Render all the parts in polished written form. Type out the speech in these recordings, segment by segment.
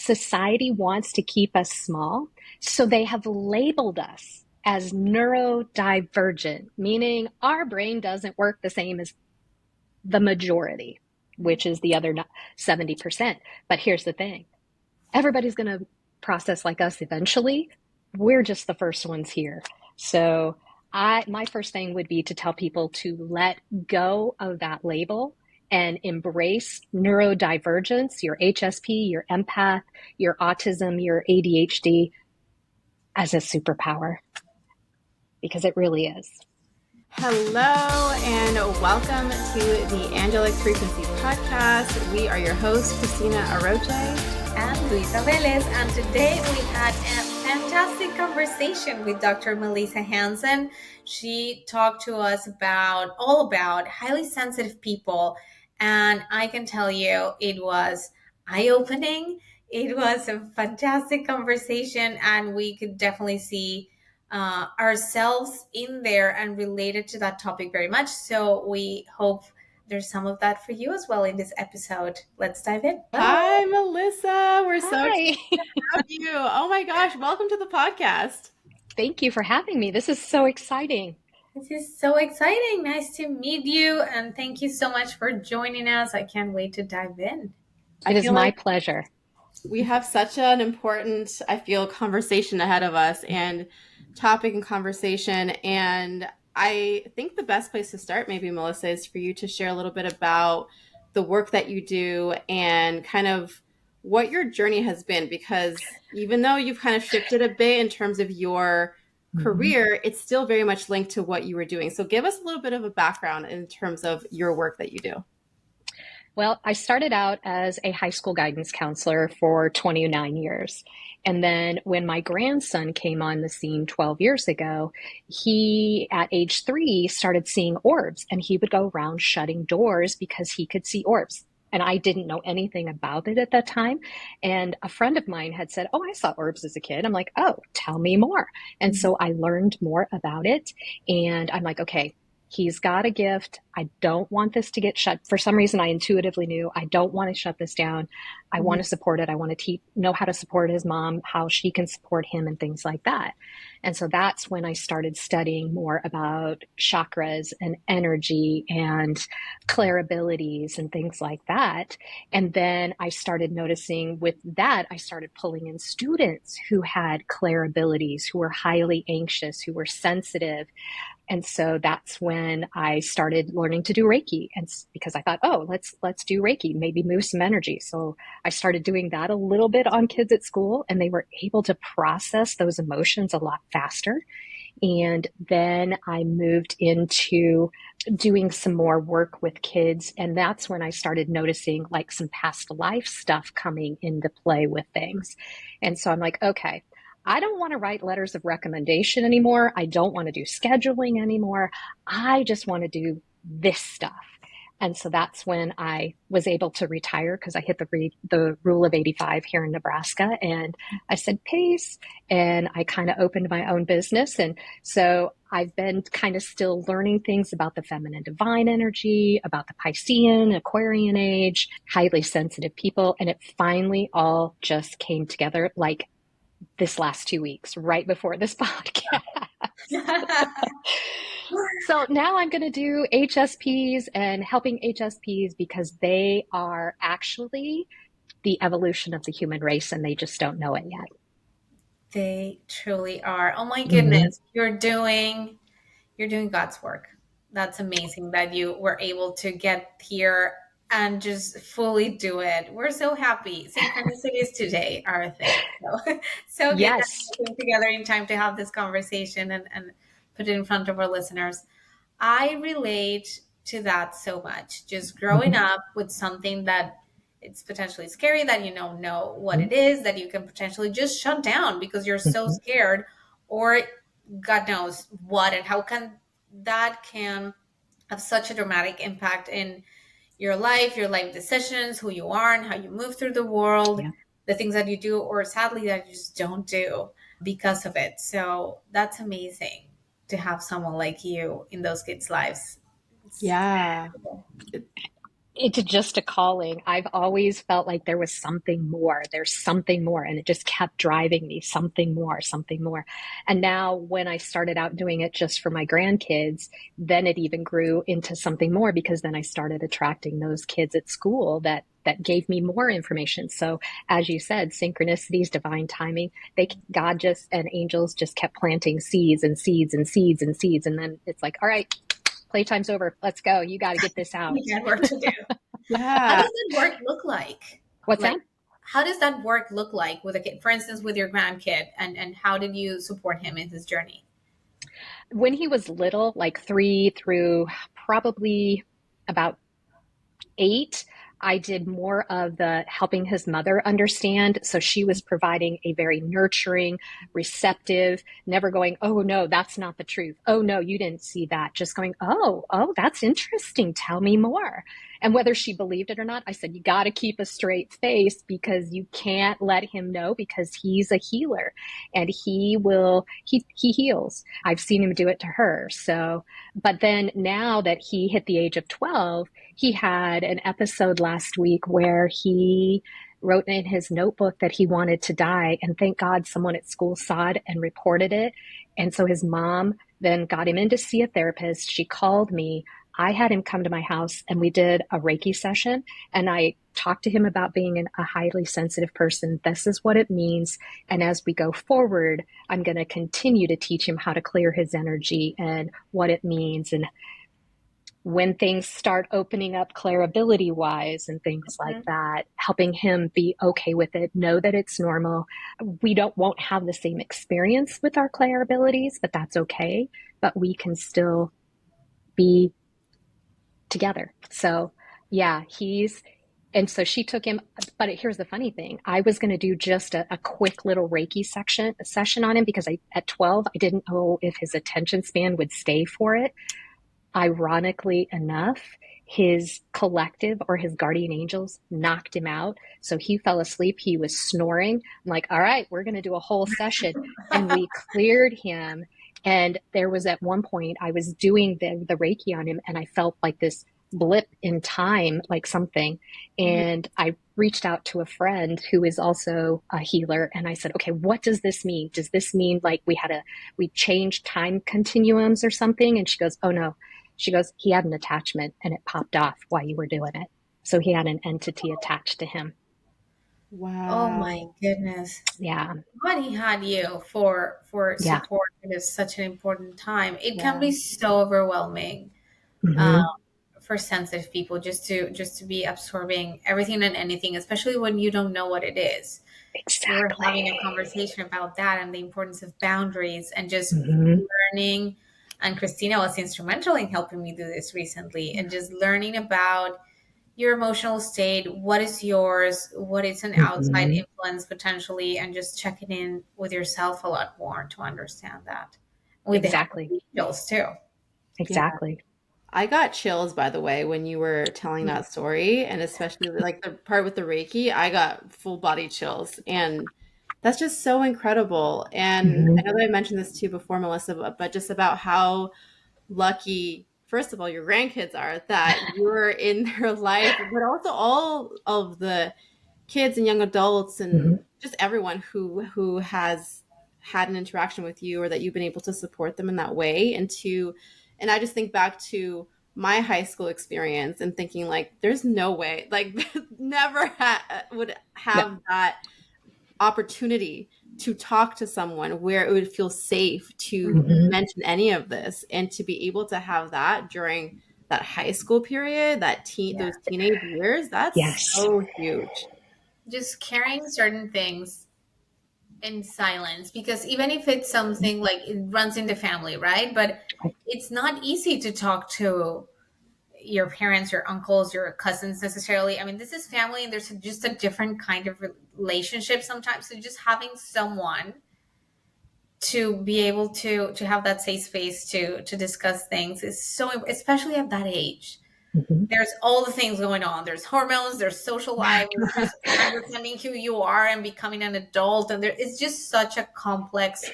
society wants to keep us small, so they have labeled us as neurodivergent, meaning our brain doesn't work the same as the majority, which is the other 70%. But here's the thing, everybody's going to process like us eventually. We're just the first ones here. So my first thing would be to tell people to let go of that label and embrace neurodivergence, your HSP, your empath, your autism, your ADHD as a superpower, because it really is. Hello and welcome to the Angelic Frequency Podcast. We are your hosts, Christina Aroche and Luisa Velez, and today we had a fantastic conversation with Dr. Melissa Hansen. She talked to us all about highly sensitive people, and I can tell you it was eye-opening. It was a fantastic conversation, and we could definitely see ourselves in there and related to that topic very much. So we hope there's some of that for you as well in this episode. Let's dive in. Hi, Melissa. We're so Hi. excited to have you. Oh my gosh. Welcome to the podcast. Thank you for having me. This is so exciting. This is so exciting. Nice to meet you. And thank you so much for joining us. I can't wait to dive in. It is my pleasure. We have such an important, conversation ahead of us and topic and conversation. And I think the best place to start, maybe, Melissa, is for you to share a little bit about the work that you do and kind of what your journey has been, because even though you've kind of shifted a bit in terms of your career, it's still very much linked to what you were doing. So give us a little bit of a background in terms of your work that you do. Well, I started out as a high school guidance counselor for 29 years. And then when my grandson came on the scene 12 years ago, he, at age 3, started seeing orbs, and he would go around shutting doors because he could see orbs. And I didn't know anything about it at that time. And a friend of mine had said, "Oh, I saw orbs as a kid." I'm like, "Oh, tell me more." And so I learned more about it. And I'm like, okay, he's got a gift. I don't want this to get shut. For some reason, I intuitively knew I don't want to shut this down. I want to support it. I want to know how to support his mom, how she can support him, and things like that. And so that's when I started studying more about chakras and energy and clair abilities and things like that. And then I started noticing with that, I started pulling in students who had clair abilities, who were highly anxious, who were sensitive. And so that's when I started learning to do Reiki, and because I thought, oh, let's do Reiki, maybe move some energy. So I started doing that a little bit on kids at school, and they were able to process those emotions a lot faster. And then I moved into doing some more work with kids, and that's when I started noticing like some past life stuff coming into play with things. And so I'm like, okay, I don't want to write letters of recommendation anymore. I don't want to do scheduling anymore. I just want to do this stuff. And so that's when I was able to retire, because I hit the rule of 85 here in Nebraska. And I said, peace. And I kind of opened my own business. And so I've been kind of still learning things about the feminine divine energy, about the Piscean, Aquarian age, highly sensitive people. And it finally all just came together like this last 2 weeks, right before this podcast. So now I'm going to do HSPs and helping HSPs, because they are actually the evolution of the human race, and they just don't know it yet. They truly are. Oh my goodness. You're doing God's work. That's amazing that you were able to get here and just fully do it. We're so happy. Synchronicities today are a thing. So good Yes. that we came together in time to have this conversation and put it in front of our listeners. I relate to that so much. Just growing up with something that it's potentially scary, that you don't know what it is, that you can potentially just shut down because you're so scared, or God knows what, and how that can have such a dramatic impact in your life decisions, who you are and how you move through the world, the things that you do, or sadly that you just don't do because of it. So that's amazing to have someone like you in those kids' lives. Yeah. It's just a calling. I've always felt like there was something more. There's something more. And it just kept driving me something more, something more. And now, when I started out doing it just for my grandkids, then it even grew into something more because then I started attracting those kids at school that gave me more information. So, as you said, synchronicities, divine timing, God just and angels just kept planting seeds and seeds and seeds and seeds. And then it's like, all right, playtime's over. Let's go. You got to get this out. We got work to do. How Yeah. does that work look like? What's Like, that? how does that work look like with a kid, for instance, with your grandkid, and how did you support him in his journey? When he was little, like 3 through probably about 8, I did more of the helping his mother understand. So she was providing a very nurturing, receptive, never going, oh, no, that's not the truth. Oh, no, you didn't see that. Just going, oh, that's interesting. Tell me more. And whether she believed it or not, I said, you got to keep a straight face because you can't let him know because he's a healer and he heals. I've seen him do it to her. So, but then now that he hit the age of 12, he had an episode last week where he wrote in his notebook that he wanted to die. And thank God someone at school saw it and reported it. And so his mom then got him in to see a therapist. She called me. I had him come to my house and we did a Reiki session. And I talked to him about being a highly sensitive person. This is what it means. And as we go forward, I'm going to continue to teach him how to clear his energy and what it means and when things start opening up clairability wise and things like Mhm. that, helping him be okay with it, know that it's normal. We don't won't have the same experience with our clairabilities, but that's okay. But we can still be together. So yeah, and so she took him, but here's the funny thing. I was going to do just a quick little Reiki session on him because at 12, I didn't know if his attention span would stay for it. Ironically enough, his collective or his guardian angels knocked him out. So he fell asleep. He was snoring. I'm like, all right, we're going to do a whole session. And we cleared him. And there was at one point, I was doing the Reiki on him and I felt like this blip in time, like something. And I reached out to a friend who is also a healer. And I said, okay, what does this mean? Does this mean like we changed time continuums or something? And she goes, oh no, she goes, he had an attachment and it popped off while you were doing it. So he had an entity attached to him. Oh my Wow. goodness. Yeah. God, he had you for Yeah. support at such an important time. It can Yeah. be so overwhelming uh, Mm-hmm. for sensitive people just to be absorbing everything and anything, especially when you don't know what it is. We were Exactly. having a conversation about that and the importance of boundaries and just Mm-hmm. learning. And Christina was instrumental in helping me do this recently, and just learning about your emotional state, what is yours, what is an outside Mm-hmm. influence potentially, and just checking in with yourself a lot more to understand that. With the help of Exactly. the angels too. Yeah. Exactly. I got chills, by the way, when you were telling that story, and especially like the part with the Reiki, I got full body chills. And that's just so incredible. And Mm-hmm. I know that I mentioned this to you before, Melissa, but just about how lucky, first of all, your grandkids are that you're in their life, but also all of the kids and young adults Mm-hmm. and just everyone who has had an interaction with you or that you've been able to support them in that way and I just think back to my high school experience and thinking like there's no way like never would No. have that opportunity to talk to someone where it would feel safe to Mm-hmm. mention any of this and to be able to have that during that high school period, Yeah. those teenage years, that's Yes. so huge. Just carrying certain things in silence, because even if it's something like it runs in the family, right? But it's not easy to talk to your parents, your uncles, your cousins necessarily. I mean, this is family and there's just a different kind of relationship sometimes. So just having someone to be able to have that safe space to discuss things is so, especially at that age. Mm-hmm. There's all the things going on. There's hormones, there's social life, there's just understanding who you are and becoming an adult. And it's just such a complex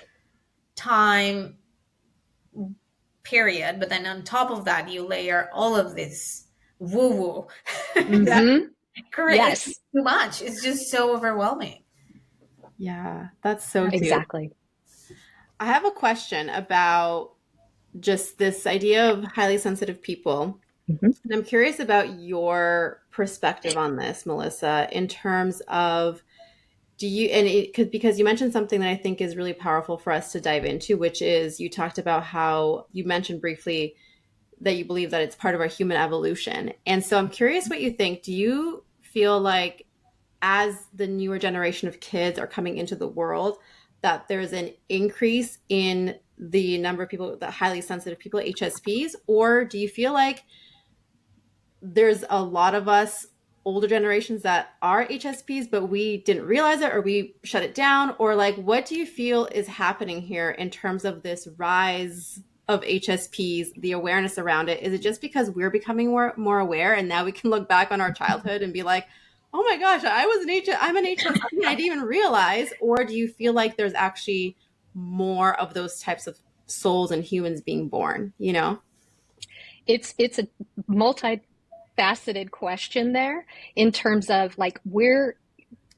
time period. But then on top of that, you layer all of this woo woo. That's Mm-hmm. correct. It's Yes, too much. It's just so overwhelming. Yeah, that's so cute. exactly. I have a question about just this idea of highly sensitive people. Hmm. And I'm curious about your perspective on this, Melissa, in terms of do you, and it could, because you mentioned something that I think is really powerful for us to dive into, which is you talked about how you mentioned briefly that you believe that it's part of our human evolution. And so I'm curious what you think. Do you feel like as the newer generation of kids are coming into the world, that there's an increase in the number of people, that highly sensitive people, HSPs? Or do you feel like there's a lot of us older generations that are HSPs, but we didn't realize it or we shut it down? Or like, what do you feel is happening here in terms of this rise of HSPs, the awareness around it? Is it just because we're becoming more aware and now we can look back on our childhood and be like, oh my gosh, I'm an HSP and I didn't even realize? Or do you feel like there's actually more of those types of souls and humans being born, you know? It's a multifaceted question there in terms of like we're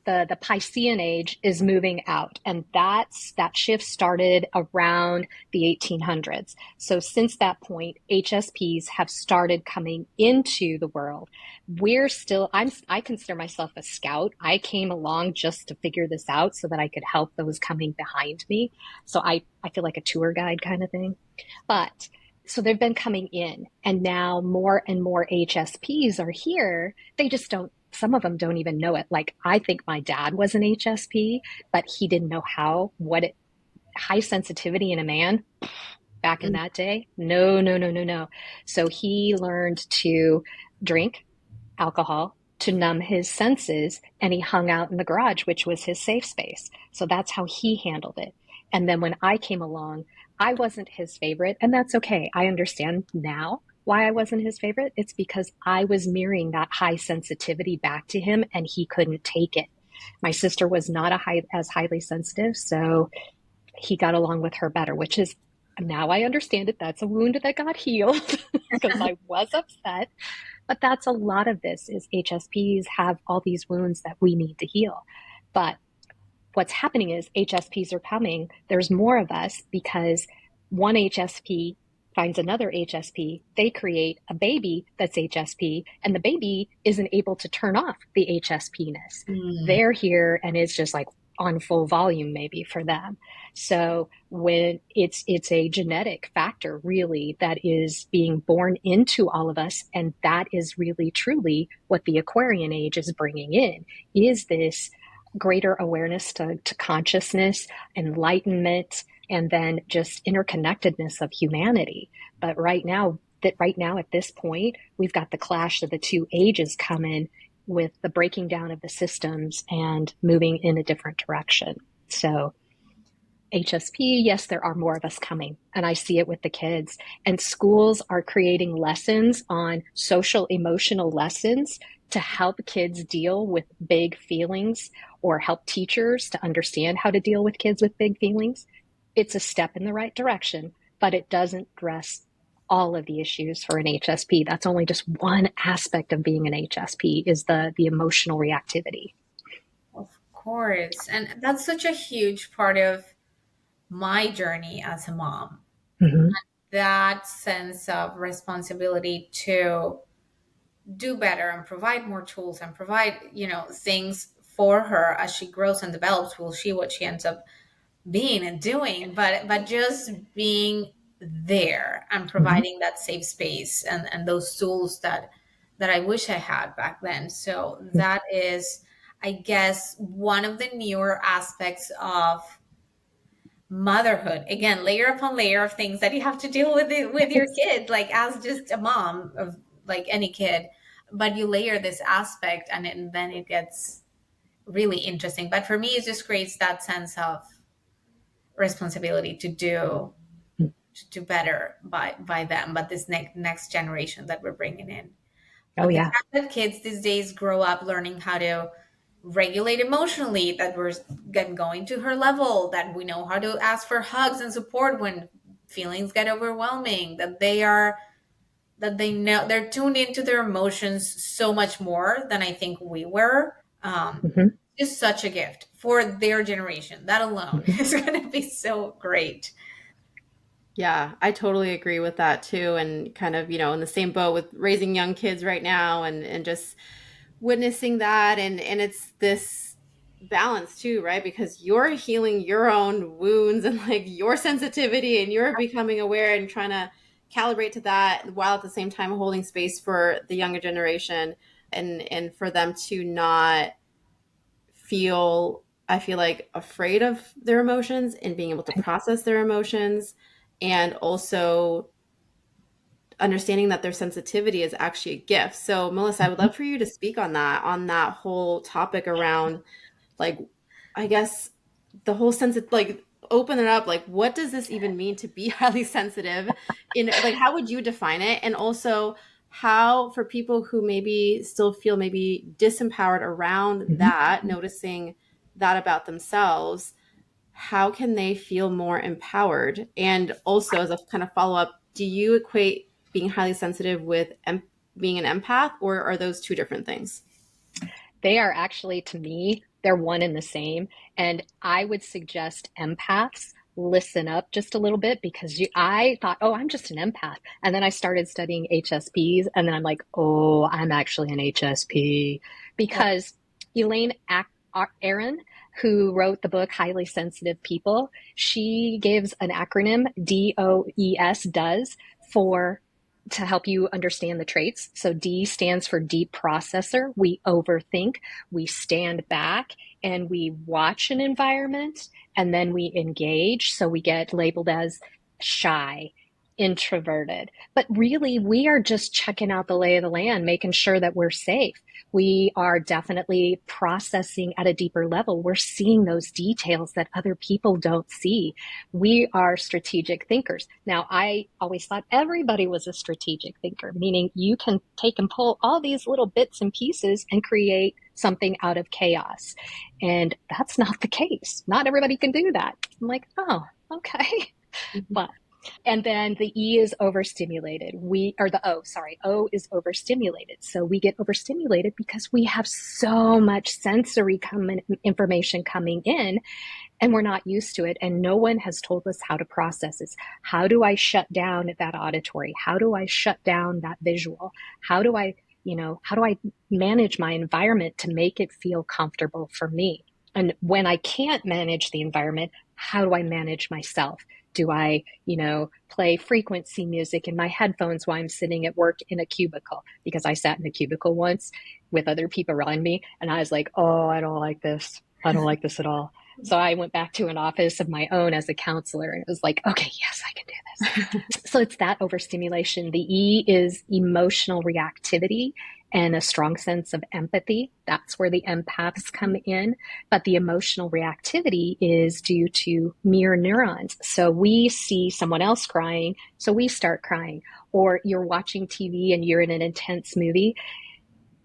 the Piscean age is moving out, and that shift started around the 1800s. So since that point, HSPs have started coming into the world. We're still I consider myself a scout. I came along just to figure this out so that I could help those coming behind me. So I feel like a tour guide kind of thing. But so they've been coming in, and now more and more HSPs are here. They just don't, some of them don't even know it. Like, I think my dad was an HSP, but he didn't know what it, high sensitivity in a man back in that day. No, no, no, no, no. So he learned to drink alcohol to numb his senses, and he hung out in the garage, which was his safe space. So that's how he handled it. And then when I came along, I wasn't his favorite, and that's okay. I understand now why I wasn't his favorite. It's because I was mirroring that high sensitivity back to him, and he couldn't take it. My sister was not as highly sensitive, so he got along with her better, which is, now I understand it. That's a wound that got healed because I was upset. But that's a lot of this is HSPs have all these wounds that we need to heal. But what's happening is HSPs are coming. There's more of us because one HSP finds another HSP. They create a baby that's HSP, and the baby isn't able to turn off the HSP-ness. Mm. They're here, and it's just like on full volume maybe for them. So when it's a genetic factor really that is being born into all of us, and that is really truly what the Aquarian age is bringing in, is this greater awareness to consciousness, enlightenment, and then just interconnectedness of humanity. But right now at this point, we've got the clash of the two ages coming with the breaking down of the systems and moving in a different direction. So HSP, yes, there are more of us coming, and I see it with the kids. And schools are creating lessons on social emotional lessons to help kids deal with big feelings or help teachers to understand how to deal with kids with big feelings. It's a step in the right direction, but it doesn't address all of the issues for an HSP. That's only just one aspect of being an HSP is the emotional reactivity. Of course. And that's such a huge part of my journey as a mom. Mm-hmm. That sense of responsibility to do better and provide more tools and provide, things for her as she grows and develops. We'll see what she ends up being and doing, but just being there and Mm-hmm. providing that safe space and those tools that I wish I had back then. So that is, I guess, one of the newer aspects of motherhood. Again, layer upon layer of things that you have to deal with with your kid, like as just a mom of like any kid. But you layer this aspect, and then it gets really interesting. But for me, it just creates that sense of responsibility to do better by them, but this next generation that we're bringing in. Oh But the yeah. fact that kids these days grow up learning how to regulate emotionally, that we're getting going to her level, that we know how to ask for hugs and support when feelings get overwhelming, that that they know they're tuned into their emotions so much more than I think we were. Hmm. Just such a gift for their generation. That alone Hmm. is going to be so great. Yeah, I totally agree with that too. And kind of, in the same boat with raising young kids right now and just witnessing that. And it's this balance too, right? Because you're healing your own wounds and like your sensitivity and you're becoming aware and trying to calibrate to that while at the same time holding space for the younger generation and for them to not feel, I feel like, afraid of their emotions and being able to process their emotions, and also understanding that their sensitivity is actually a gift. So, Melissa, I would love for you to speak on that whole topic around, like, I guess the whole sense of like, open it up. Like, what does this even mean to be highly sensitive? In like, how would you define it? And also, how for people who maybe still feel maybe disempowered around Hmm. that, noticing that about themselves, how can they feel more empowered? And also, as a kind of follow up, do you equate being highly sensitive with being an empath, or are those two different things? They are actually, to me, they're one and the same. And I would suggest empaths listen up just a little bit because I thought, oh, I'm just an empath. And then I started studying HSPs. And then I'm like, oh, I'm actually an HSP. Yeah. Because Elaine Aron, who wrote the book Highly Sensitive People, she gives an acronym, DOES, does, for to help you understand the traits. So D stands for deep processor. We overthink, we stand back, and we watch an environment, and then we engage. So we get labeled as shy, introverted. But really, we are just checking out the lay of the land, making sure that we're safe. We are definitely processing at a deeper level. We're seeing those details that other people don't see. We are strategic thinkers. Now, I always thought everybody was a strategic thinker, meaning you can take and pull all these little bits and pieces and create something out of chaos. And that's not the case. Not everybody can do that. I'm like, oh, okay. But and then the E is overstimulated. Or the O, sorry, O is overstimulated. So we get overstimulated because we have so much sensory information coming in and we're not used to it. And no one has told us how to process this. How do I shut down that auditory? How do I shut down that visual? How do I, how do I manage my environment to make it feel comfortable for me? And when I can't manage the environment, how do I manage myself? Do I, play frequency music in my headphones while I'm sitting at work in a cubicle? Because I sat in a cubicle once with other people around me and I was like, oh, I don't like this. I don't like this at all. So I went back to an office of my own as a counselor and it was like, okay, yes, I can do this. So it's that overstimulation. The E is emotional reactivity and a strong sense of empathy. That's where the empaths come in. But the emotional reactivity is due to mirror neurons. So we see someone else crying, so we start crying. Or you're watching TV and you're in an intense movie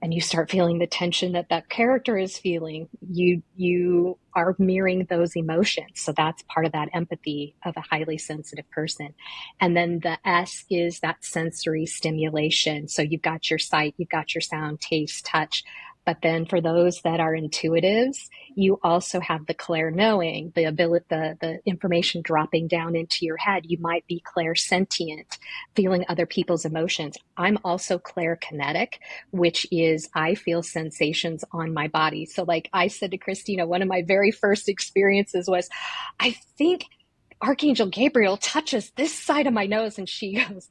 and you start feeling the tension that that character is feeling, you are mirroring those emotions. So that's part of that empathy of a highly sensitive person. And then the S is that sensory stimulation. So you've got your sight, you've got your sound, taste, touch. But then for those that are intuitives, you also have the clair-knowing, the ability, the information dropping down into your head. You might be clairsentient, feeling other people's emotions. I'm also clairkinetic, which is I feel sensations on my body. So like I said to Christina, one of my very first experiences was, I think Archangel Gabriel touches this side of my nose. And she goes,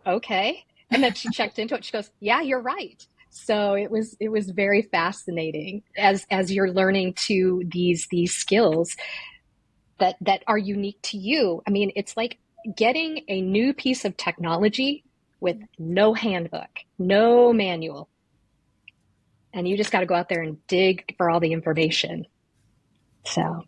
okay. And then she checked into it. She goes, yeah, you're right. So it was very fascinating as you're learning to these skills that are unique to you. I mean, it's like getting a new piece of technology with no handbook, no manual, and you just got to go out there and dig for all the information. So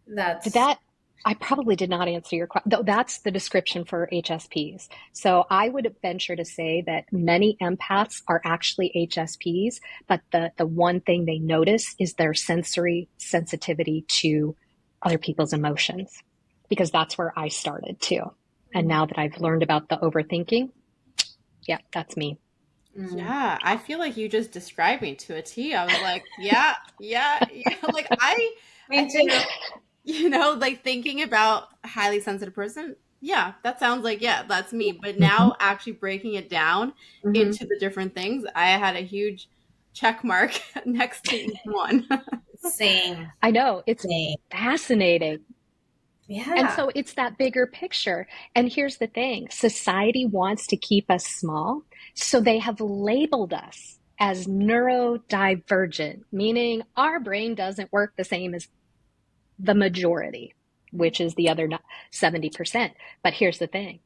did That's that, I probably did not answer your question, though that's the description for HSPs. So I would venture to say that many empaths are actually HSPs, but the one thing they notice is their sensory sensitivity to other people's emotions, because that's where I started too. And now that I've learned about the overthinking, Yeah, that's me. Mm. Yeah, I feel like you just described me to a T. I was like, yeah, yeah, yeah. Like I Me think, too. like thinking about a highly sensitive person, yeah, that sounds like, yeah, that's me. But Hmm. now actually breaking it down Hmm. into the different things, I had a huge check mark next to each one. Same. I know, it's Same. fascinating. And Yeah. so it's that bigger picture. And here's the thing, society wants to keep us small. So they have labeled us as neurodivergent, meaning our brain doesn't work the same as the majority, which is the other 70%. But here's the thing,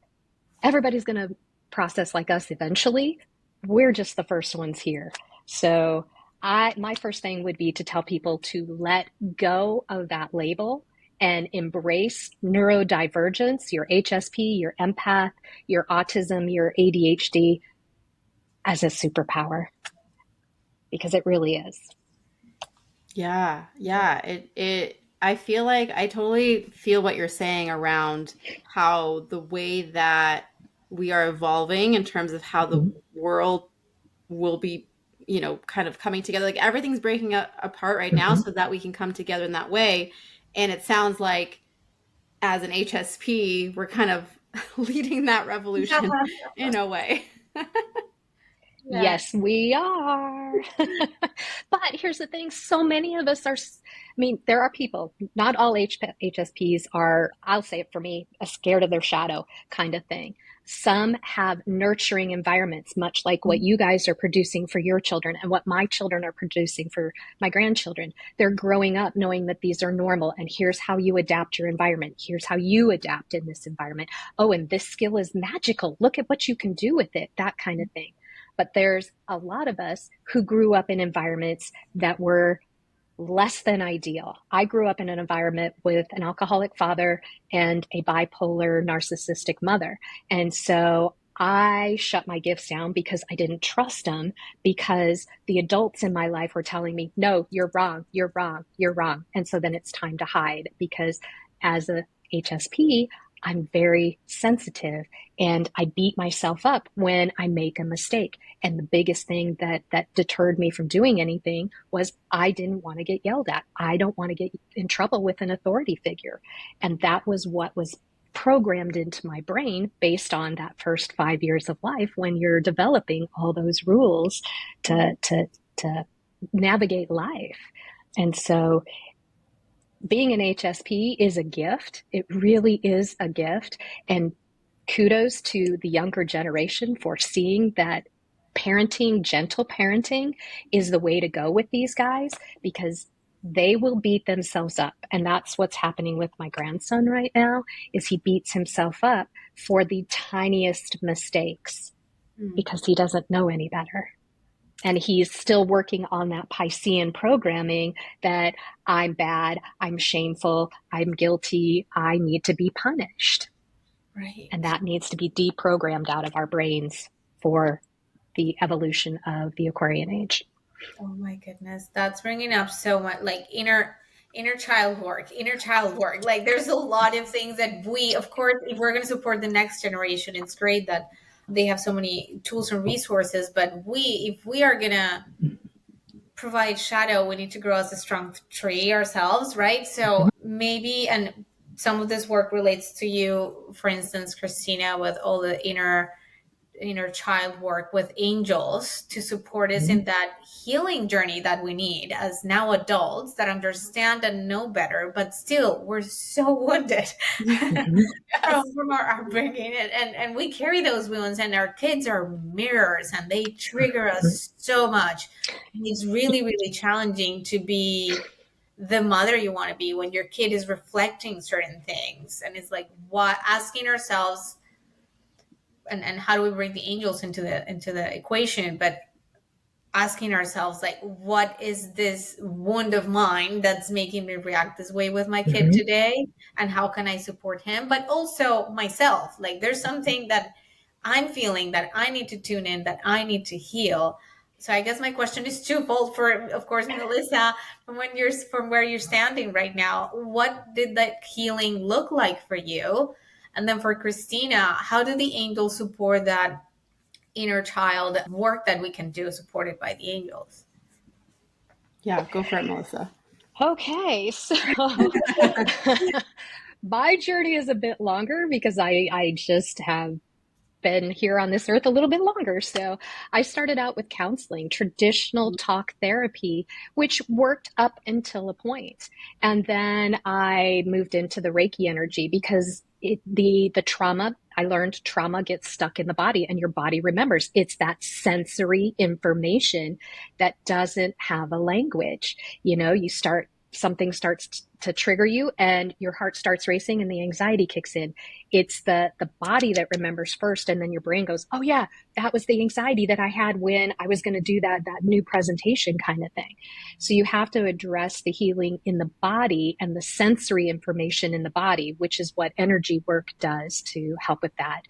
everybody's going to process like us eventually. We're just the first ones here. So my first thing would be to tell people to let go of that label and embrace neurodivergence, your HSP, your empath, your autism, your ADHD as a superpower, because it really is. Yeah, yeah. I feel like I totally feel what you're saying around how the way that we are evolving in terms of how the world will be, kind of coming together. Like everything's breaking apart right now Mm-hmm. so that we can come together in that way. And it sounds like as an HSP, we're kind of leading that revolution in a way. Yeah. Yes, we are. But here's the thing, so many of us are, I mean, there are people, not all HSPs are, I'll say it for me, a scared of their shadow kind of thing. Some have nurturing environments, much like what you guys are producing for your children and what my children are producing for my grandchildren. They're growing up knowing that these are normal, and here's how you adapt your environment. Here's how you adapt in this environment. Oh, and this skill is magical. Look at what you can do with it, that kind of thing. But there's a lot of us who grew up in environments that were less than ideal. I grew up in an environment with an alcoholic father and a bipolar narcissistic mother. And so I shut my gifts down because I didn't trust them, because the adults in my life were telling me, no, you're wrong, you're wrong, you're wrong. And so then it's time to hide, because as a HSP, I'm very sensitive and I beat myself up when I make a mistake. And the biggest thing that deterred me from doing anything was I didn't want to get yelled at. I don't want to get in trouble with an authority figure. And that was what was programmed into my brain based on that first 5 years of life, when you're developing all those rules to navigate life. And so being an HSP is a gift. It really is a gift. And kudos to the younger generation for seeing that parenting, gentle parenting, is the way to go with these guys, because they will beat themselves up. And that's what's happening with my grandson right now, is he beats himself up for the tiniest mistakes Mm. because he doesn't know any better. And he's still working on that Piscean programming that I'm bad, I'm shameful, I'm guilty, I need to be punished. And Right. that needs to be deprogrammed out of our brains for the evolution of the Aquarian age. Oh my goodness, that's bringing up so much, like inner child work, inner child work. Like there's a lot of things that we, of course, if we're going to support the next generation, it's great that they have so many tools and resources. But if we are going to provide shadow, we need to grow as a strong tree ourselves, right? So maybe, and some of this work relates to you, for instance, Christina, with all the inner child work with angels to support us in that healing journey that we need as now adults that understand and know better, but still we're so wounded Yes. from our upbringing, and we carry those wounds, and our kids are mirrors and they trigger us so much. And it's really really challenging to be the mother you want to be when your kid is reflecting certain things, and it's like what asking ourselves, and how do we bring the angels into the equation, but asking ourselves like what is this wound of mine that's making me react this way with my kid Mhm. today, and how can I support him, but also myself, like there's something that I'm feeling that I need to tune in, that I need to heal. So I guess my question is twofold for, of course, Melissa, from where you're standing right now, what did that healing look like for you? And then for Christina, how do the angels support that inner child work that we can do supported by the angels. Yeah, go for it, Melissa. Okay, so my journey is a bit longer because I just have been here on this earth a little bit longer. So I started out with counseling, traditional talk therapy, which worked up until a point. And then I moved into the Reiki energy because the trauma, I learned trauma gets stuck in the body and your body remembers. It's that sensory information that doesn't have a language. You know, something starts to trigger you and your heart starts racing and the anxiety kicks in. It's the body that remembers first, and then your brain goes, oh yeah, that was the anxiety that I had when I was going to do that new presentation kind of thing. So you have to address the healing in the body and the sensory information in the body, which is what energy work does to help with that.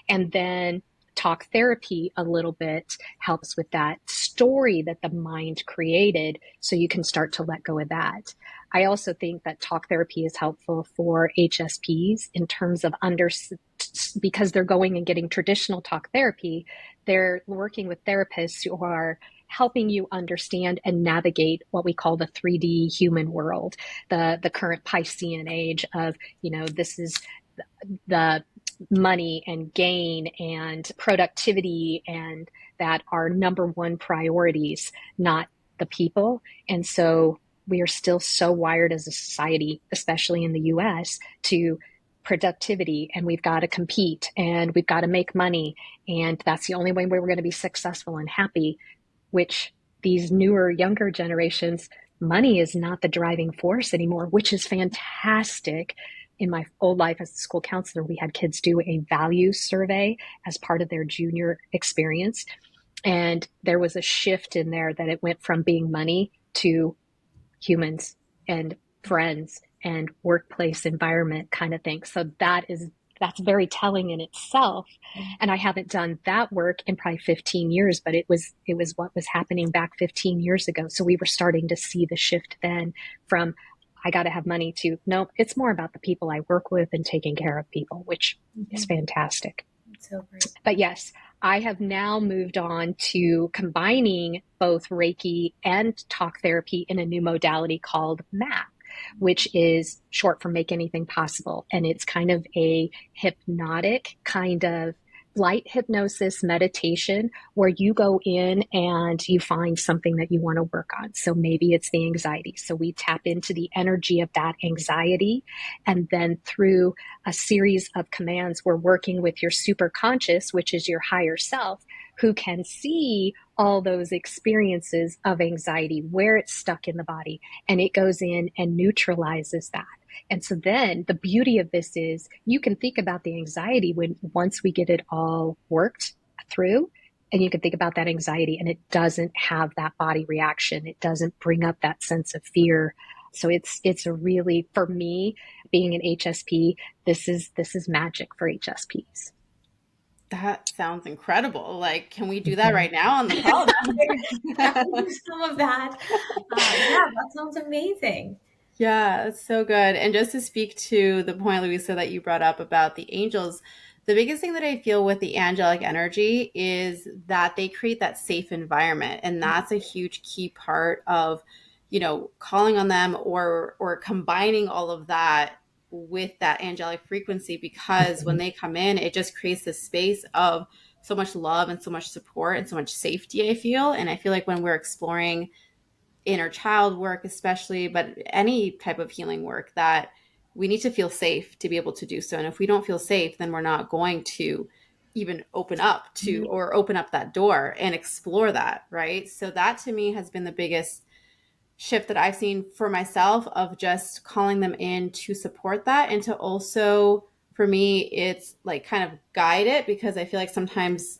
And then talk therapy a little bit helps with that story that the mind created, so you can start to let go of that. I also think that talk therapy is helpful for HSPs in terms of because they're going and getting traditional talk therapy, they're working with therapists who are helping you understand and navigate what we call the 3D human world, the current Piscean age of, this is the money and gain and productivity, and that are number one priorities, not the people. And so we are still so wired as a society, especially in the US, to productivity, and we've got to compete and we've got to make money. And that's the only way we're going to be successful and happy, which these newer, younger generations, money is not the driving force anymore, which is fantastic. In my old life as a school counselor, we had kids do a value survey as part of their junior experience. And there was a shift in there that it went from being money to humans and friends and workplace environment kind of thing. So that's very telling in itself. And I haven't done that work in probably 15 years, but it was what was happening back 15 years ago. So we were starting to see the shift then from I got to have money to no, it's more about the people I work with and taking care of people, which is fantastic. So great. But yes, I have now moved on to combining both Reiki and talk therapy in a new modality called MAP, which is short for Make Anything Possible. And it's kind of a hypnotic kind of light hypnosis meditation where you go in and you find something that you want to work on. So maybe it's the anxiety. So we tap into the energy of that anxiety. And then through a series of commands, we're working with your superconscious, which is your higher self, who can see all those experiences of anxiety, where it's stuck in the body, and it goes in and neutralizes that. And so then the beauty of this is you can think about the anxiety once we get it all worked through, and you can think about that anxiety and it doesn't have that body reaction. It doesn't bring up that sense of fear. So it's a really, for me, being an HSP, this is magic for HSPs. That sounds incredible. Like, can we do that right now on the call? Some of that. Yeah, that sounds amazing. Yeah, it's so good. And just to speak to the point, Louisa, that you brought up about the angels, the biggest thing that I feel with the angelic energy is that they create that safe environment. And that's a huge key part of, calling on them or combining all of that with that angelic frequency, because when they come in, it just creates this space of so much love and so much support and so much safety, I feel. And I feel like when we're exploring inner child work, especially, but any type of healing work, that we need to feel safe to be able to do so. And if we don't feel safe, then we're not going to even open up that door and explore that. Right. So that to me has been the biggest shift that I've seen for myself, of just calling them in to support that. And to also, for me, it's like kind of guide it, because I feel like sometimes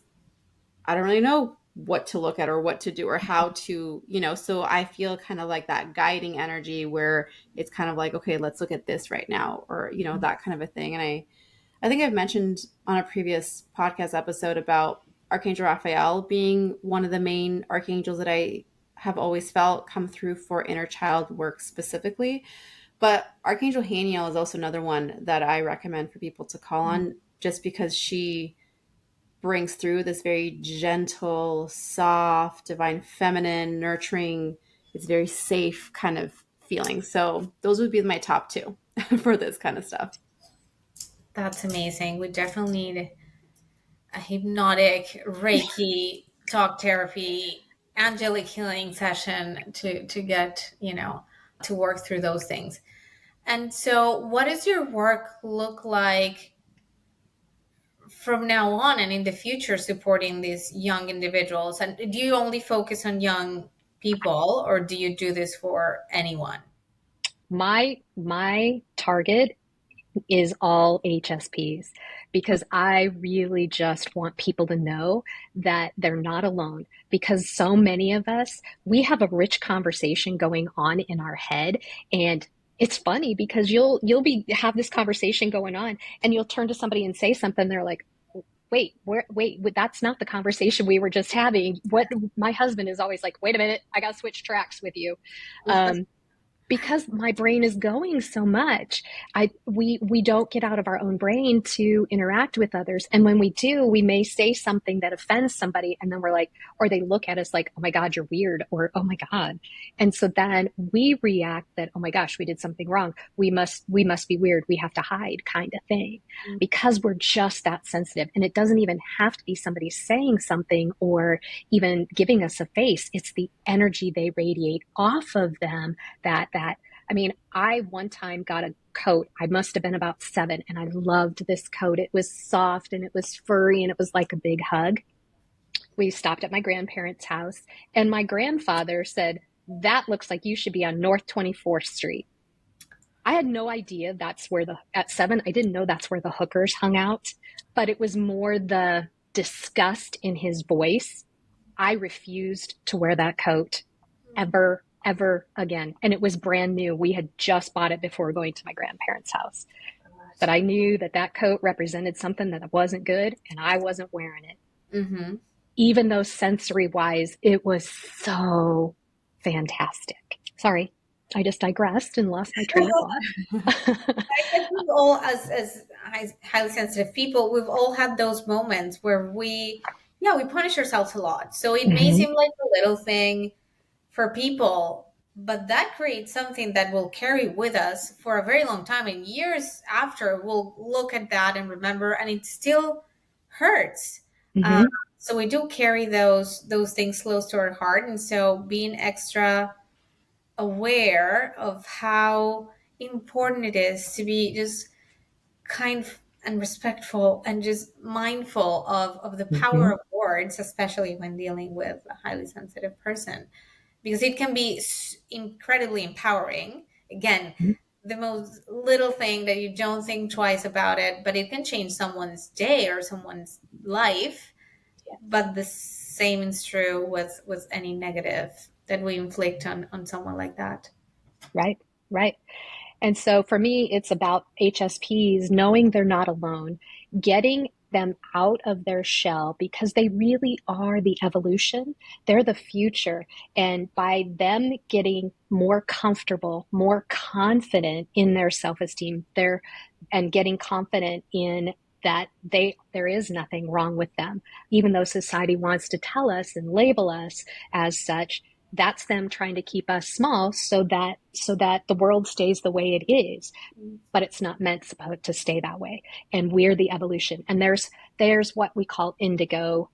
I don't really know what to look at or what to do or how to, so I feel kind of like that guiding energy where it's kind of like, okay, let's look at this right now, or, that kind of a thing. And I think I've mentioned on a previous podcast episode about Archangel Raphael being one of the main archangels that I have always felt come through for inner child work specifically. But Archangel Haniel is also another one that I recommend for people to call on, just because she brings through this very gentle, soft, divine feminine, nurturing, it's very safe kind of feeling. So those would be my top two for this kind of stuff. That's amazing. We definitely need a hypnotic Reiki talk therapy, angelic healing session to get, to work through those things. And so what does your work look like from now on and in the future supporting these young individuals? And do you only focus on young people, or do you do this for anyone? My target is all HSPs because I really just want people to know that they're not alone, because so many of us, we have a rich conversation going on in our head. And it's funny because you'll be have this conversation going on and you'll turn to somebody and say something, they're like, wait, that's not the conversation we were just having. What my husband is always like, wait a minute, I got to switch tracks with you. Um, because my brain is going so much. We don't get out of our own brain to interact with others. And when we do, we may say something that offends somebody, and then we're like, or they look at us like, oh my God, you're weird, or oh my God. And so then we react that, oh my gosh, we did something wrong. We must be weird. We have to hide, kind of thing, because we're just that sensitive. And it doesn't even have to be somebody saying something or even giving us a face. It's the energy they radiate off of them that I mean, I one time got a coat. I must have been about 7, and I loved this coat. It was soft and it was furry and it was like a big hug. We stopped at my grandparents' house, and my grandfather said, "That looks like you should be on North 24th Street." I had no idea that's where at 7, I didn't know that's where the hookers hung out, but it was more the disgust in his voice. I refused to wear that coat ever again. And it was brand new. We had just bought it before going to my grandparents' house. But I knew that coat represented something that wasn't good, and I wasn't wearing it. Mm-hmm. Even though sensory wise, it was so fantastic. Sorry, I just digressed and lost my train of thought. I guess we've all, as highly sensitive people, we've all had those moments where we punish ourselves a lot. So it may Mhm. seem like a little thing for people, but that creates something that will carry with us for a very long time. And years after, we'll look at that and remember, and it still hurts. Uh, Mhm. so we do carry those things close to our heart, and so being extra aware of how important it is to be just kind and respectful and just mindful of the power Mhm. of words, especially when dealing with a highly sensitive person, because it can be incredibly empowering. Again, the most little thing that you don't think twice about it, but it can change someone's day or someone's life. But the same is true with any negative that we inflict on someone like that. Right, right. And so for me, it's about HSPs knowing they're not alone, getting them out of their shell, because they really are the evolution. They're the future. And by them getting more comfortable, more confident in their self-esteem, and getting confident in that there is nothing wrong with them, even though society wants to tell us and label us as such. That's them trying to keep us small so that the world stays the way it is, but it's not meant to stay that way. And we're the evolution. And there's what we call indigo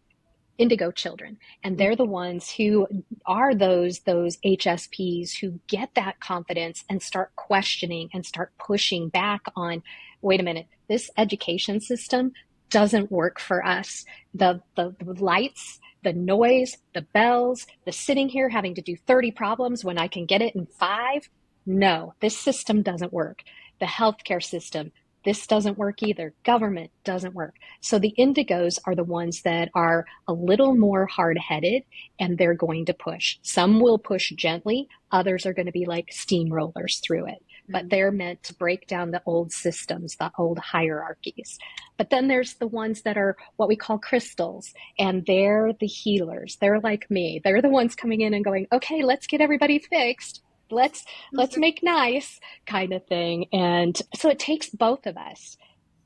children, and they're the ones who are those HSPs who get that confidence and start questioning and start pushing back on, wait a minute, this education system doesn't work for us. The lights, the noise, the bells, the sitting here having to do 30 problems when I can get it in 5. No, this system doesn't work. The healthcare system, this doesn't work either. Government doesn't work. So the indigos are the ones that are a little more hard-headed, and they're going to push. Some will push gently. Others are going to be like steamrollers through it. But they're meant to break down the old systems, the old hierarchies. But then there's the ones that are what we call crystals, and they're the healers. They're like me. They're the ones coming in and going, okay, let's get everybody fixed. Let's make nice, kind of thing. And so it takes both of us.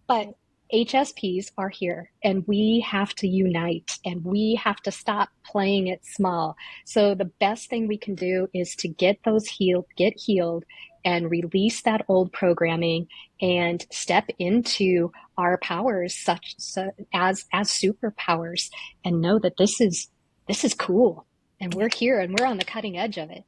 But HSPs are here and we have to unite and we have to stop playing it small. So the best thing we can do is to get those get healed and release that old programming and step into our powers as superpowers and know that this is cool and we're here and we're on the cutting edge of it.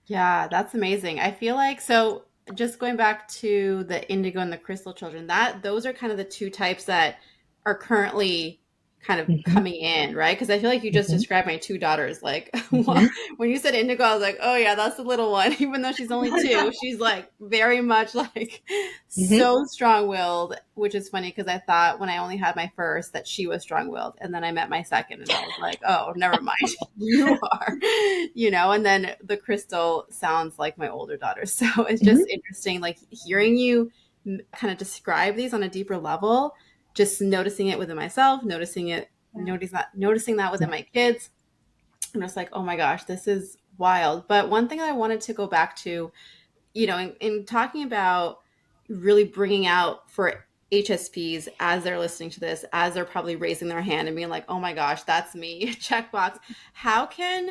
Yeah, that's amazing. I feel like so just going back to the indigo and the crystal children, that those are kind of the two types that are currently kind of Mm-hmm, coming in, right? Because I feel like you just mm-hmm, described my two daughters. Like mm-hmm, when you said indigo, I was like, oh yeah, that's the little one. Even though she's only two, she's like very much like mm-hmm. so strong-willed, which is funny because I thought when I only had my first that she was strong-willed, and then I met my second, and I was like, oh, never mind, you are, And then the crystal sounds like my older daughter, so it's just Mm-hmm. interesting, like hearing you kind of describe these on a deeper level, just noticing it within myself, noticing that within my kids. I'm just like, oh my gosh, this is wild. But one thing I wanted to go back to, in talking about really bringing out for HSPs as they're listening to this, as they're probably raising their hand and being like, oh my gosh, that's me, checkbox. How can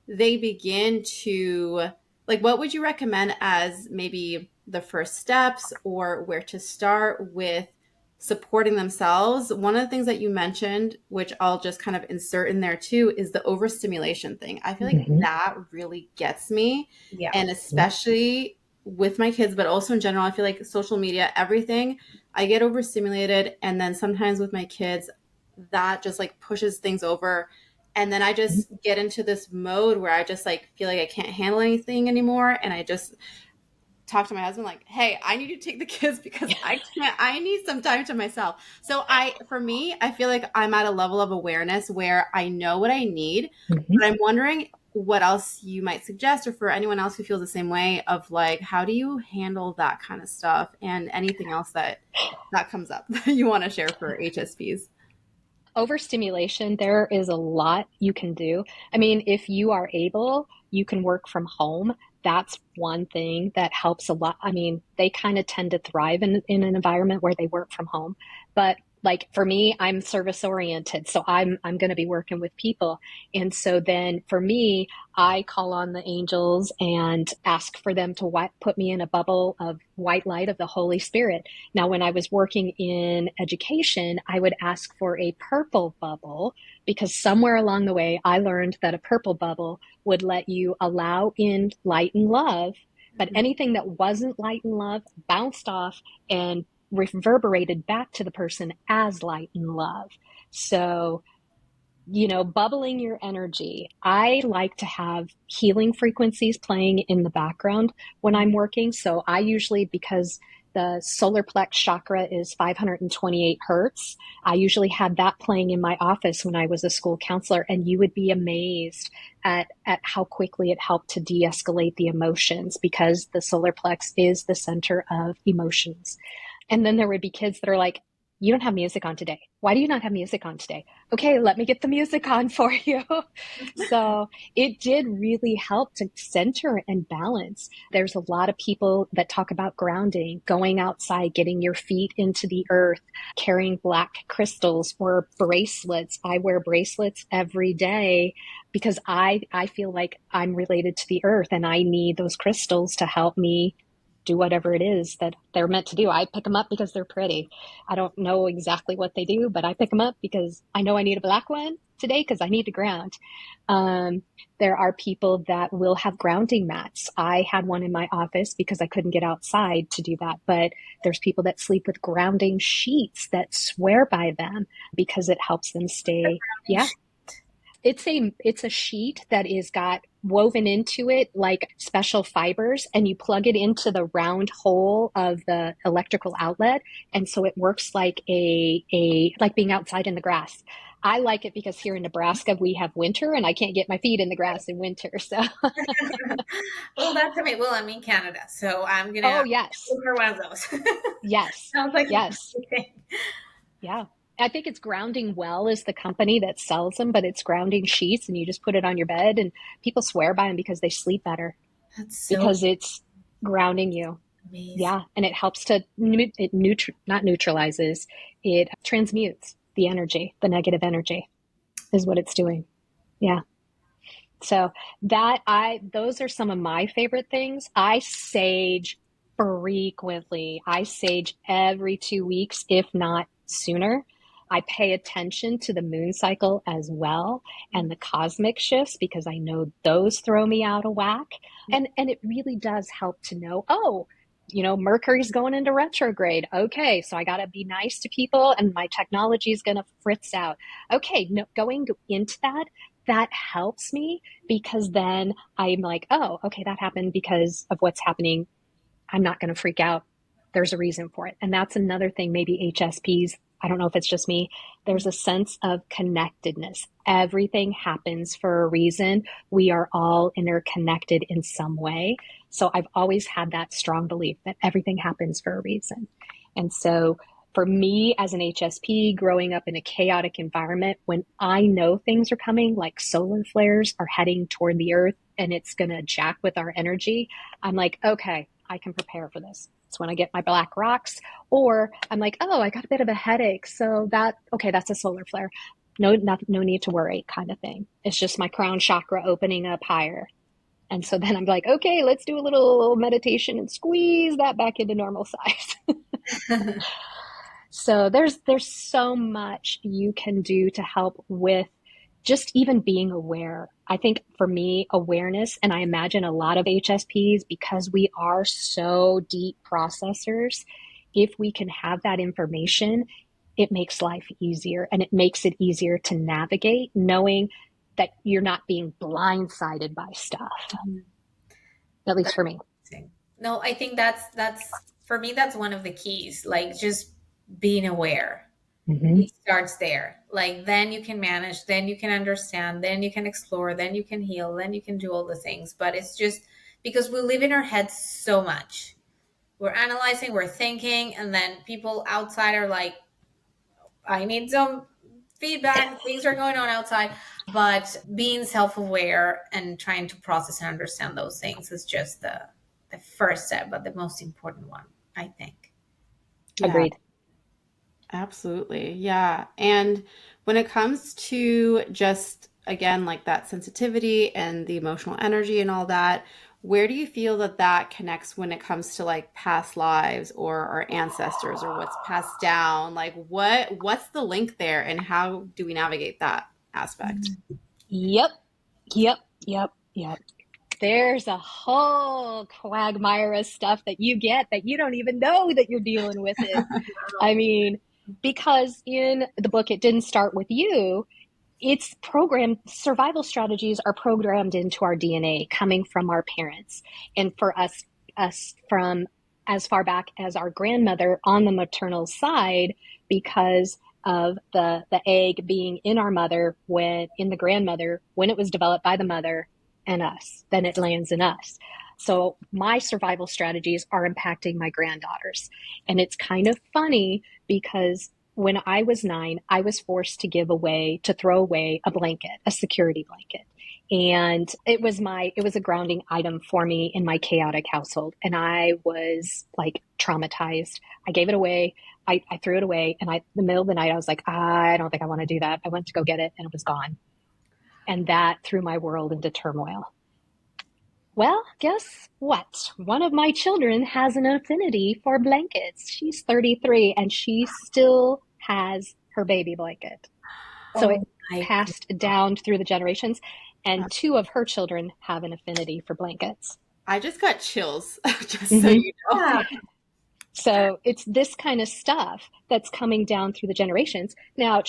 they begin to, like, what would you recommend as maybe the first steps or where to start with supporting themselves? One of the things that you mentioned, which I'll just kind of insert in there too, is the overstimulation thing. I feel like Mm-hmm. that really gets me. Yeah. And especially with my kids, but also in general, I feel like social media, everything, I get overstimulated. And then sometimes with my kids, that just like pushes things over. And then I just get into this mode where I just like feel like I can't handle anything anymore. And I just talk to my husband like, hey, I need to take the kids because I can't, I need some time to myself. So for me, I feel like I'm at a level of awareness where I know what I need, Mm-hmm. but I'm wondering what else you might suggest, or for anyone else who feels the same way, of like, how do you handle that kind of stuff and anything else that comes up that you want to share for HSPs? Overstimulation, there is a lot you can do. I mean, if you are able, you can work from home. That's one thing that helps a lot. I mean, they kind of tend to thrive in an environment where they work from home. But like for me, I'm service oriented, so I'm going to be working with people. And so then for me, I call on the angels and ask for them to put me in a bubble of white light of the Holy Spirit. Now, when I was working in education, I would ask for a purple bubble because somewhere along the way, I learned that a purple bubble would let you allow in light and love, but Mhm. anything that wasn't light and love bounced off and reverberated back to the person as light and love. So, bubbling your energy. I like to have healing frequencies playing in the background when I'm working. So I usually, because the solar plex chakra is 528 hertz, I usually had that playing in my office when I was a school counselor. And you would be amazed at how quickly it helped to de escalate the emotions because the solar plex is the center of emotions. And then there would be kids that are like, you don't have music on today. Why do you not have music on today? Okay, let me get the music on for you. So it did really help to center and balance. There's a lot of people that talk about grounding, going outside, getting your feet into the earth, carrying black crystals or bracelets. I wear bracelets every day because I feel like I'm related to the earth and I need those crystals to help me do whatever it is that they're meant to do. I pick them up because they're pretty. I don't know exactly what they do, but I pick them up because I know I need a black one today because I need to ground. Um, there are people that will have grounding mats. I had one in my office because I couldn't get outside to do that. But there's people that sleep with grounding sheets that swear by them because it helps them stay. Yeah, it's a sheet that is got woven into it like special fibers and you plug it into the round hole of the electrical outlet and so it works like a like being outside in the grass. I like it because here in Nebraska we have winter and I can't get my feet in the grass in winter. So Well, that's amazing. Well, I'm in Canada, so I'm oh gonna yes. look for one of those. Yes. Sounds like a Yes. great thing. Yeah. I think it's Grounding Well is the company that sells them, but it's grounding sheets and you just put it on your bed and people swear by them because they sleep better That's so because it's grounding you. Amazing. Yeah, and it helps to not neutralizes, it transmutes the energy, the negative energy is what it's doing. Yeah. So those are some of my favorite things. I sage frequently. I sage every 2 weeks, if not sooner. I pay attention to the moon cycle as well and the cosmic shifts because I know those throw me out of whack. And it really does help to know, oh, Mercury's going into retrograde. Okay, so I got to be nice to people and my technology is going to fritz out. Okay, no, going into that helps me because then I'm like, oh, okay, that happened because of what's happening. I'm not going to freak out. There's a reason for it. And that's another thing, maybe HSPs. I don't know if it's just me. There's a sense of connectedness. Everything happens for a reason. We are all interconnected in some way. So I've always had that strong belief that everything happens for a reason. And so for me as an HSP growing up in a chaotic environment, when I know things are coming, like solar flares are heading toward the earth and it's going to jack with our energy, I'm like, okay, I can prepare for this. It's when I get my black rocks, or I'm like, oh, I got a bit of a headache. So that's a solar flare. No need to worry kind of thing. It's just my crown chakra opening up higher. And so then I'm like, okay, let's do a little meditation and squeeze that back into normal size. So there's so much you can do to help with just even being aware. I think for me, awareness, and I imagine a lot of HSPs, because we are so deep processors, if we can have that information, it makes life easier and it makes it easier to navigate, knowing that you're not being blindsided by stuff, at least That's for me. amazing. No, I think that's for me, that's one of the keys. Like just being aware. Mm-hmm. It starts there. Like then you can manage, then you can understand, then you can explore, then you can heal, then you can do all the things. But it's just because we live in our heads so much. We're analyzing, we're thinking, and then people outside are like, I need some feedback. Things are going on outside. But being self aware and trying to process and understand those things is just the first step, but the most important one, I think. Yeah, Agreed. absolutely. Yeah. And when it comes to just, again, like that sensitivity and the emotional energy and all that, where do you feel that that connects when it comes to like past lives or our ancestors or what's passed down? Like what's the link there and how do we navigate that aspect? Yep. Yep. Yep. Yep. There's a whole quagmire of stuff that you get that you don't even know that you're dealing with it. I mean, because in the book, It Didn't Start With You, it's programmed, survival strategies are programmed into our DNA coming from our parents. And for us from as far back as our grandmother on the maternal side, because of the egg being in our mother when in the grandmother, when it was developed by the mother and us, then it lands in us. So my survival strategies are impacting my granddaughters. And it's kind of funny because when I was 9, I was forced to throw away a blanket, a security blanket. And it was a grounding item for me in my chaotic household. And I was like traumatized. I gave it away. I threw it away. And in the middle of the night, I was like, I don't think I want to do that. I went to go get it and it was gone. And that threw my world into turmoil. Well, guess what? One of my children has an affinity for blankets. She's 33 and she still has her baby blanket. So it Oh my passed down through the generations, and two of her children have an affinity for blankets. I just got chills, just so Mm-hmm. you know. God. So it's this kind of stuff that's coming down through the generations. Now,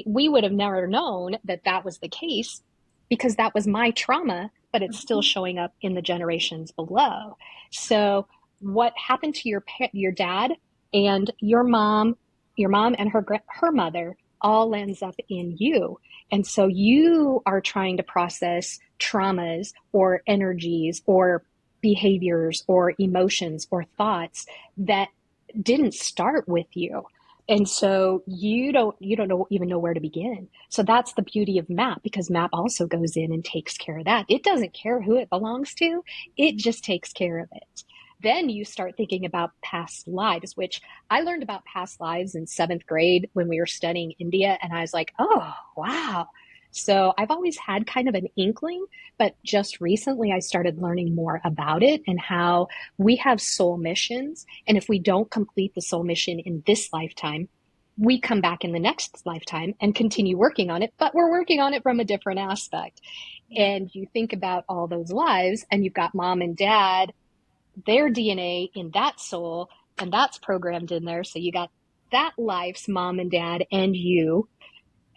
we would have never known that that was the case because that was my trauma, but it's still showing up in the generations below. So what happened to your dad and your mom and her mother all ends up in you. And so you are trying to process traumas or energies or behaviors or emotions or thoughts that didn't start with you. And so you don't even know where to begin. So that's the beauty of MAP, because MAP also goes in and takes care of that. It doesn't care who it belongs to. It just takes care of it. Then you start thinking about past lives, which I learned about past lives in seventh grade when we were studying India. And I was like, oh, wow. So I've always had kind of an inkling, but just recently I started learning more about it and how we have soul missions. And if we don't complete the soul mission in this lifetime, we come back in the next lifetime and continue working on it, but we're working on it from a different aspect. And you think about all those lives, and you've got mom and dad, their DNA in that soul, and that's programmed in there. So you got that life's mom and dad and you,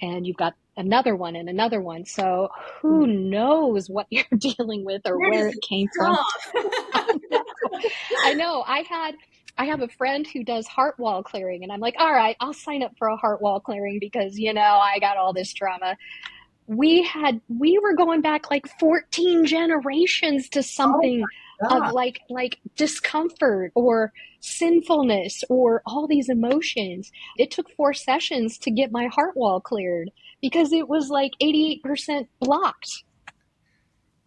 and you've got another one and another one. So who knows what you're dealing with or Where where does it it came from? stop? I know. I know. I have a friend who does heart wall clearing, and I'm like, all right, I'll sign up for a heart wall clearing because, I got all this trauma. We were going back like 14 generations to Oh something my of God. like discomfort or sinfulness or all these emotions. It took 4 sessions to get my heart wall cleared because it was like 88% blocked.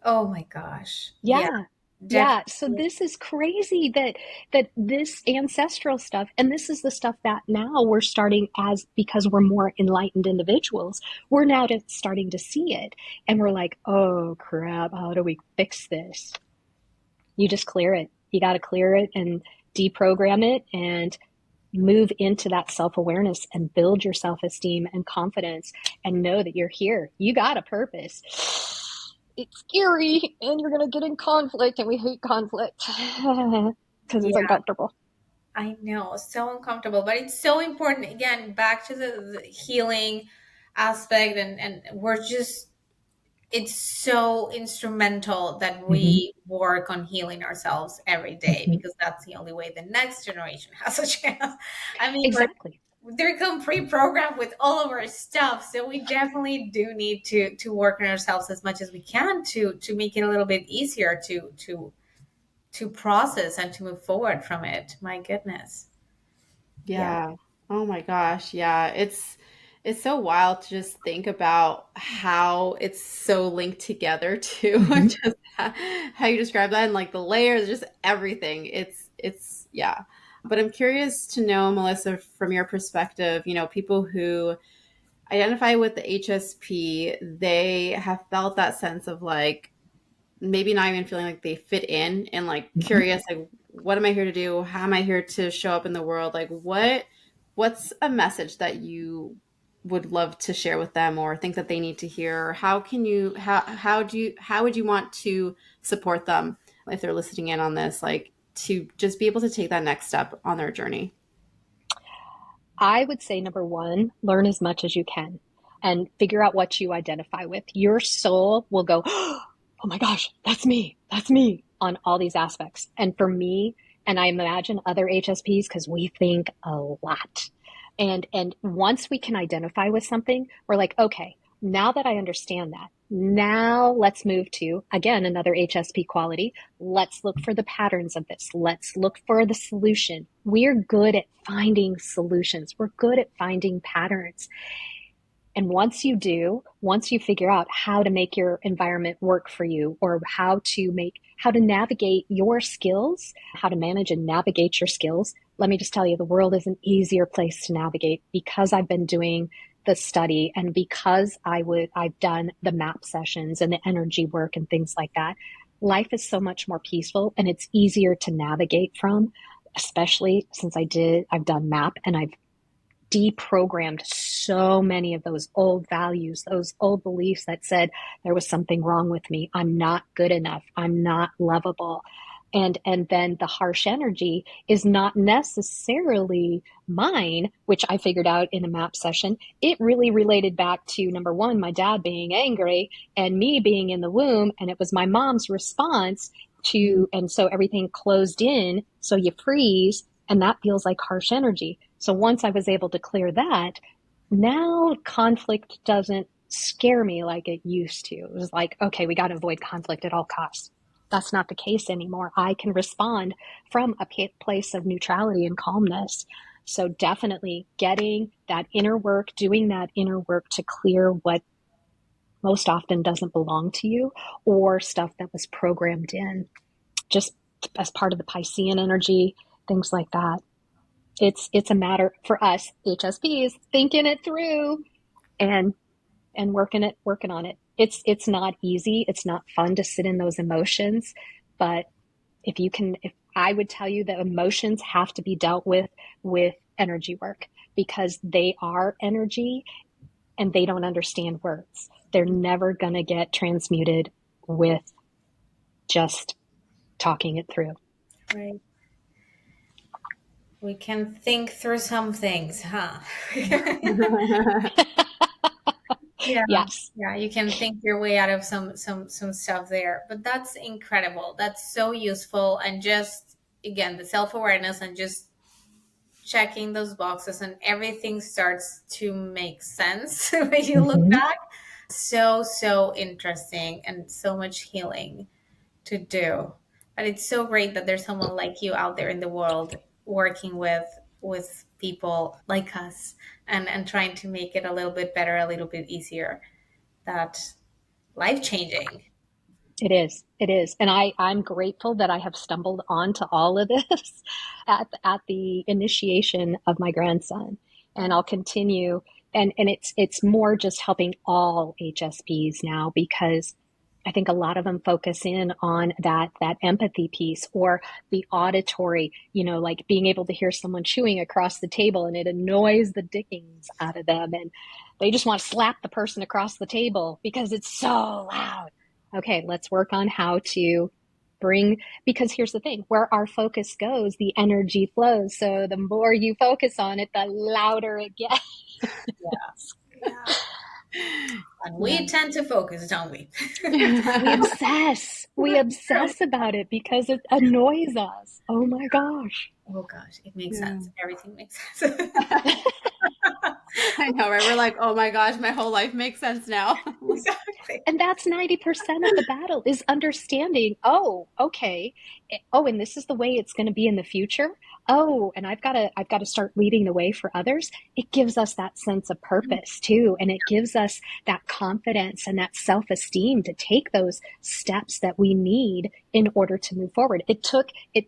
Oh my gosh. Yeah, Yeah. Yeah. So definitely. this is crazy that this ancestral stuff, and this is the stuff that now we're starting, as because we're more enlightened individuals, we're now starting to see it. And we're like, oh crap, how do we fix this? You just clear it. You got to clear it and deprogram it and move into that self-awareness and build your self-esteem and confidence and know that you're here. You got a purpose. It's scary and you're going to get in conflict, and we hate conflict because it's Yeah, uncomfortable. I know. So uncomfortable, but it's so important. Again, back to the healing aspect, and we're just, it's so instrumental that Mm-hmm. we work on healing ourselves every day, Mm-hmm. because that's the only way the next generation has a chance. I mean, Exactly. they're come pre-programmed with all of our stuff, so we definitely do need to work on ourselves as much as we can to make it a little bit easier to process and to move forward from it. My goodness. Yeah. Yeah. Oh my gosh. Yeah. It's so wild to just think about how it's so linked together too. Mm-hmm. Just how you describe that and like the layers, just everything. It's yeah. But I'm curious to know, Melissa, from your perspective, people who identify with the HSP, they have felt that sense of like maybe not even feeling like they fit in and like Mm-hmm. curious like what am I here to do, how am I here to show up in the world, like what's a message that you would love to share with them or think that they need to hear, or how can you how would you want to support them if they're listening in on this, like to just be able to take that next step on their journey? I would say number one, learn as much as you can and figure out what you identify with. Your soul will go, oh my gosh, that's me. That's me on all these aspects. And for me, and I imagine other HSPs, because we think a lot. And once we can identify with something, we're like, okay, now that I understand that, now let's move to, again, another HSP quality. Let's look for the patterns of this. Let's look for the solution. We're good at finding solutions. We're good at finding patterns. And once you figure out how to make your environment work for you, or how to navigate your skills, how to manage and navigate your skills, let me just tell you, the world is an easier place to navigate because I've been doing the study and because I've done the map sessions and the energy work and things like that. Life is so much more peaceful and it's easier to navigate from, especially since I've done map and I've deprogrammed so many of those old values, those old beliefs that said there was something wrong with me. I'm not good enough. I'm not lovable. And then the harsh energy is not necessarily mine, which I figured out in a map session. It really related back to number one, my dad being angry and me being in the womb. And it was my mom's response and so everything closed in. So you freeze and that feels like harsh energy. So once I was able to clear that, now conflict doesn't scare me like it used to. It was like, okay, we got to avoid conflict at all costs. That's not the case anymore. I can respond from a place of neutrality and calmness. So definitely getting that inner work, doing that inner work to clear what most often doesn't belong to you or stuff that was programmed in. Just as part of the Piscean energy, things like that. It's a matter for us HSPs thinking it through and working on it. It's not easy. It's not fun to sit in those emotions, but if I would tell you that emotions have to be dealt with energy work because they are energy and they don't understand words. They're never going to get transmuted with just talking it through. Right. We can think through some things, huh? Yeah. Yes. Yeah, you can think your way out of some stuff there. But that's incredible. That's so useful. And just again, the self-awareness and just checking those boxes and everything starts to make sense when you look Mm-hmm. back. So interesting and so much healing to do. But it's so great that there's someone like you out there in the world working with people like us and trying to make it a little bit better, a little bit easier. That life changing. It is. It is. And I'm grateful that I have stumbled onto all of this at the initiation of my grandson. And I'll continue. And it's more just helping all HSPs now because I think a lot of them focus in on that empathy piece or the auditory, like being able to hear someone chewing across the table and it annoys the dickens out of them. And they just want to slap the person across the table because it's so loud. Okay, let's work on how to because here's the thing, where our focus goes, the energy flows. So the more you focus on it, the louder it gets. Yeah. And we tend to focus, don't we? We obsess about it because it annoys us. Oh my gosh. Oh gosh, it makes sense. Everything makes sense. I know, right? We're like, oh my gosh, my whole life makes sense now. Exactly. And that's 90% of the battle is understanding, oh, okay. Oh, and this is the way it's going to be in the future. Oh, and I've got to start leading the way for others. It gives us that sense of purpose too. And it gives us that confidence and that self-esteem to take those steps that we need in order to move forward. It took the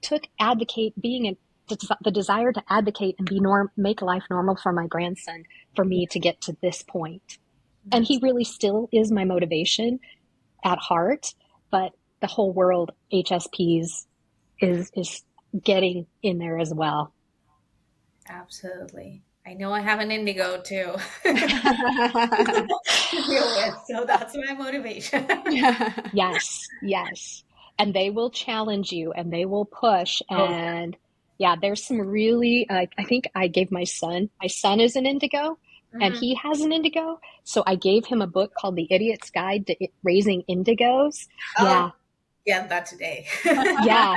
desire to advocate and make life normal for my grandson for me to get to this point. And he really still is my motivation at heart, but the whole world HSPs is getting in there as well. Absolutely. I know I have an indigo too to deal with, so that's my motivation. Yes. And they will challenge you and they will push. Oh, And yeah, there's some really, I think I gave my son is an indigo and mhm. he has an indigo. So I gave him a book called The Idiot's Guide to Raising Indigos. I'll Yeah. get that today. Yeah.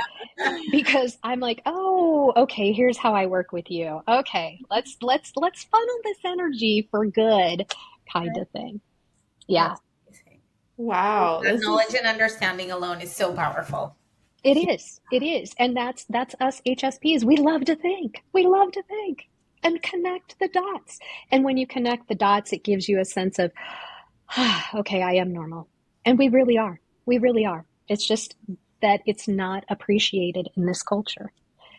Because I'm like, oh, okay, here's how I work with you. Okay, let's funnel this energy for good kind of thing. Yeah, That's amazing. Wow, That this knowledge is and understanding alone is so powerful. it is. It is. And that's us HSPs. We love to think. We love to think and connect the dots. And when you connect the dots, it gives you a sense of, okay, I am normal. And we really are. We really are. It's just that it's not appreciated in this culture.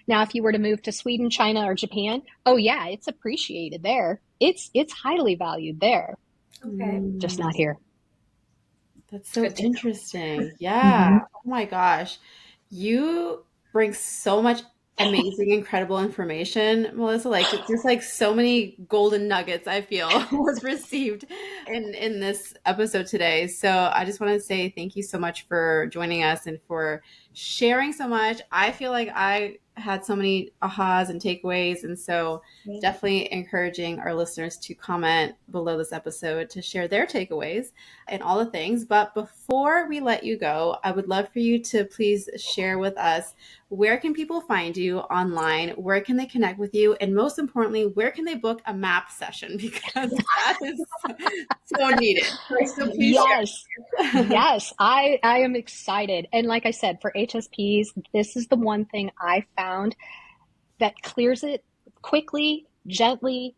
Now, if you were to move to Sweden, China, or Japan, oh yeah, it's appreciated there. It's highly valued there, Okay. just not here. That's so Good to know. interesting. Yeah. Mm-hmm. Oh my gosh. You bring so much amazing, incredible information, Melissa. Like just like so many golden nuggets I feel was received in this episode today. So I just want to say thank you so much for joining us and for sharing so much. I feel like I had so many ahas and takeaways. And so definitely encouraging our listeners to comment below this episode to share their takeaways and all the things. But before we let you go, I would love for you to please share with us, where can people find you online? Where can they connect with you? And most importantly, where can they book a map session? Because that is so needed. So please Yes. share. Yes, I am excited. And like I said, for HSPs, this is the one thing I found that clears it quickly, gently,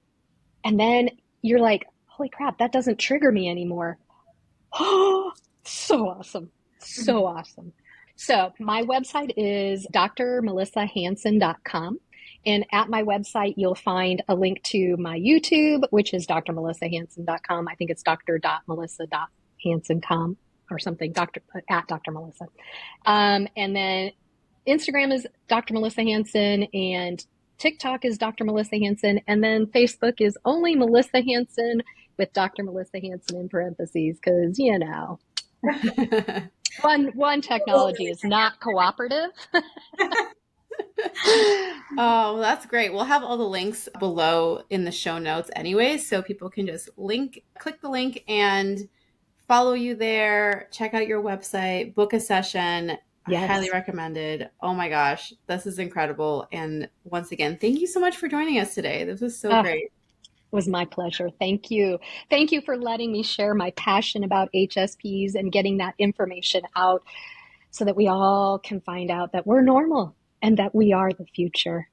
and then you're like, holy crap, that doesn't trigger me anymore. Oh, so awesome. So awesome. So my website is drmelissahansen.com. And at my website, you'll find a link to my YouTube, which is drmelissahansen.com. I think it's dr.melissa.hansen.com or something, at Dr. Melissa. And then Instagram is Dr. Melissa Hansen, and TikTok is Dr. Melissa Hansen, and then Facebook is only Melissa Hansen with Dr. Melissa Hansen in parentheses, because, you know, one technology is not cooperative. Oh, that's great. We'll have all the links below in the show notes anyway, so people can just click the link and follow you there, check out your website, book a session. Yes. Highly recommended. Oh my gosh, this is incredible. And once again, thank you so much for joining us today. This was so great. It was my pleasure. Thank you. Thank you for letting me share my passion about HSPs and getting that information out so that we all can find out that we're normal and that we are the future.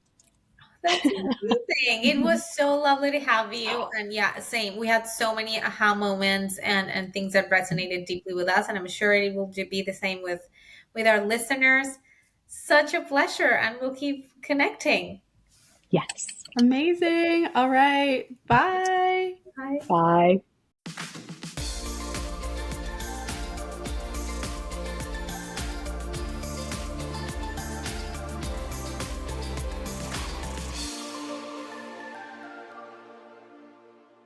That's amazing. It was so lovely to have you. And yeah, same. We had so many aha moments and things that resonated deeply with us. And I'm sure it will be the same with our listeners. Such a pleasure. And we'll keep connecting. Yes. Amazing. All right. Bye. Bye. Bye.